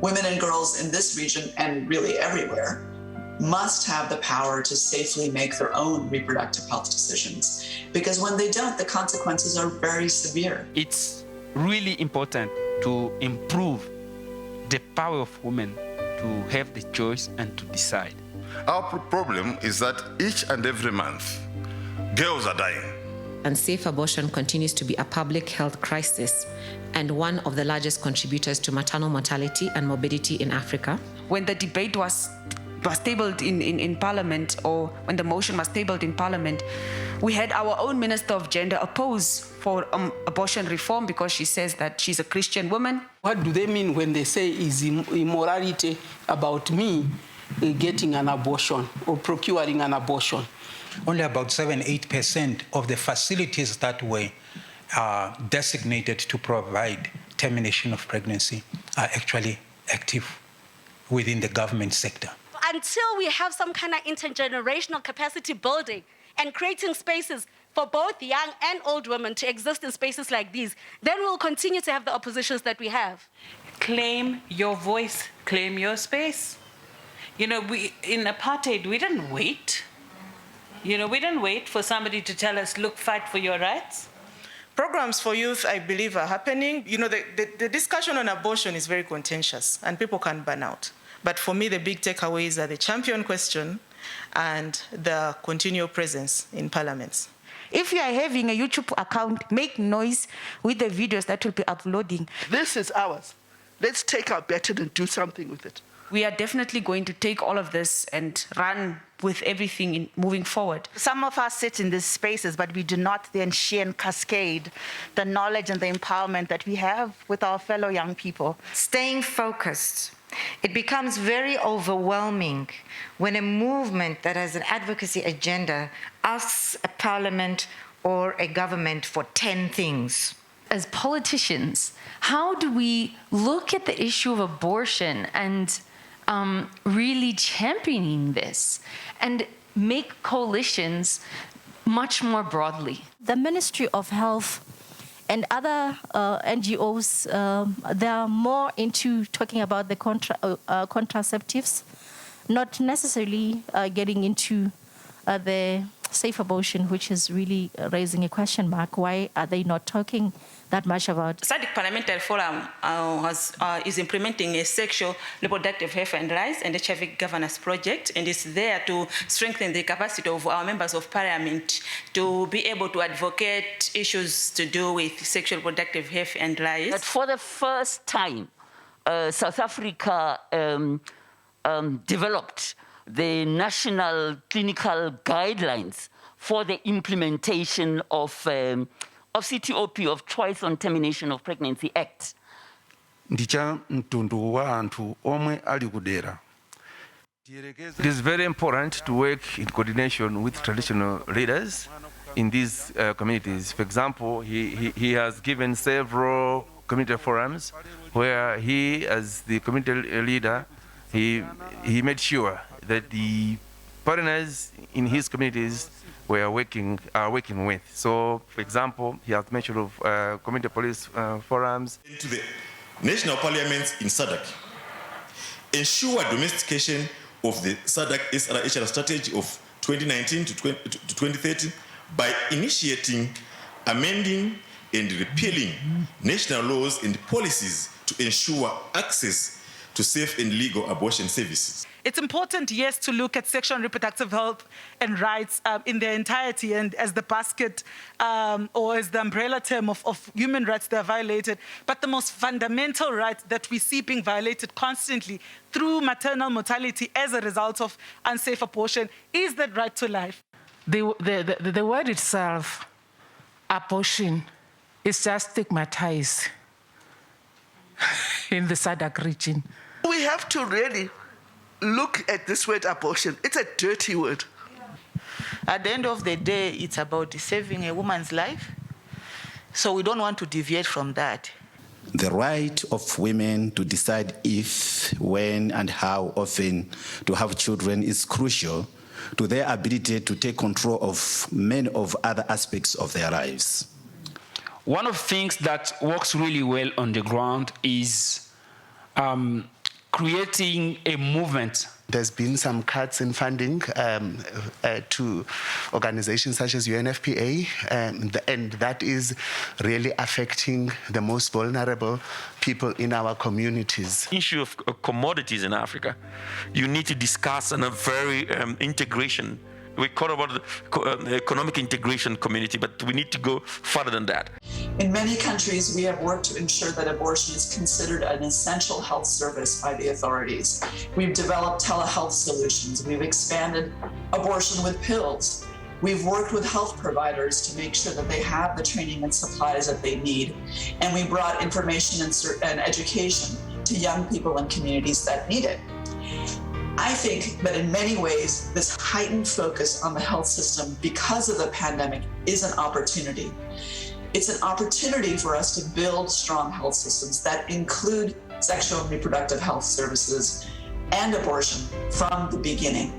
Women and girls in this region, and really everywhere, must have the power to safely make their own reproductive health decisions. Because when they don't, the consequences are very severe. It's really important to improve the power of women to have the choice and to decide. Our problem is that each and every month, girls are dying. Unsafe abortion continues to be a public health crisis and one of the largest contributors to maternal mortality and morbidity in Africa. When the debate was tabled in Parliament, or when the motion was tabled in Parliament, we had our own Minister of Gender oppose for abortion reform because she says that she's a Christian woman. What do they mean when they say is immorality about me getting an abortion or procuring an abortion? Only about 7-8% of the facilities that were designated to provide termination of pregnancy are actually active within the government sector. Until we have some kind of intergenerational capacity building and creating spaces for both young and old women to exist in spaces like these, then we'll continue to have the oppositions that we have. Claim your voice, claim your space. You know, in apartheid, we didn't wait. We didn't wait for somebody to tell us, look, fight for your rights. Programs for youth, I believe, are happening. The discussion on abortion is very contentious and people can burn out. But for me, the big takeaways are the champion question and the continual presence in parliaments. If you are having a YouTube account, make noise with the videos that will be uploading. This is ours. Let's take our baton and do something with it. We are definitely going to take all of this and run with everything moving forward. Some of us sit in these spaces, but we do not then share and cascade the knowledge and the empowerment that we have with our fellow young people. Staying focused. It becomes very overwhelming when a movement that has an advocacy agenda asks a parliament or a government for 10 things. As politicians, how do we look at the issue of abortion and really championing this and make coalitions much more broadly? The Ministry of Health and other NGOs, they are more into talking about the contraceptives, not necessarily getting into the safe abortion, which is really raising a question mark. Why are they not talking that much about? SADC Parliamentary Forum is implementing a sexual reproductive health and rights and HIV governance project, and is there to strengthen the capacity of our members of parliament to be able to advocate issues to do with sexual reproductive health and rights. But for the first time, South Africa developed the national clinical guidelines for the implementation of CTOP, of Choice on Termination of Pregnancy Act. It is very important to work in coordination with traditional leaders in these communities. For example, he has given several community forums where he, as the community leader, he made sure that the partners in his communities are working with. So, for example, he has mentioned of community police forums. To the national parliaments in SADC, ensure domestication of the SADC SRHR strategy of 2019 to 2030 by initiating, amending, and repealing national laws and policies to ensure access to safe and legal abortion services. It's important, yes, to look at sexual and reproductive health and rights in their entirety and as the basket or as the umbrella term of human rights that are violated. But the most fundamental right that we see being violated constantly through maternal mortality as a result of unsafe abortion is that right to life. The word itself, abortion, is just stigmatized in the SADC region. We have to really look at this word abortion. It's a dirty word. At the end of the day, it's about saving a woman's life. So we don't want to deviate from that. The right of women to decide if, when, and how often to have children is crucial to their ability to take control of many of other aspects of their lives. One of the things that works really well on the ground is creating a movement. There's been some cuts in funding to organizations such as UNFPA, and that is really affecting the most vulnerable people in our communities. Issue of commodities in Africa, you need to discuss in a very integration. We call about the economic integration community, but we need to go further than that. In many countries, we have worked to ensure that abortion is considered an essential health service by the authorities. We've developed telehealth solutions. We've expanded abortion with pills. We've worked with health providers to make sure that they have the training and supplies that they need. And we brought information and education to young people and communities that need it. I think that in many ways, this heightened focus on the health system because of the pandemic is an opportunity. It's an opportunity for us to build strong health systems that include sexual and reproductive health services and abortion from the beginning.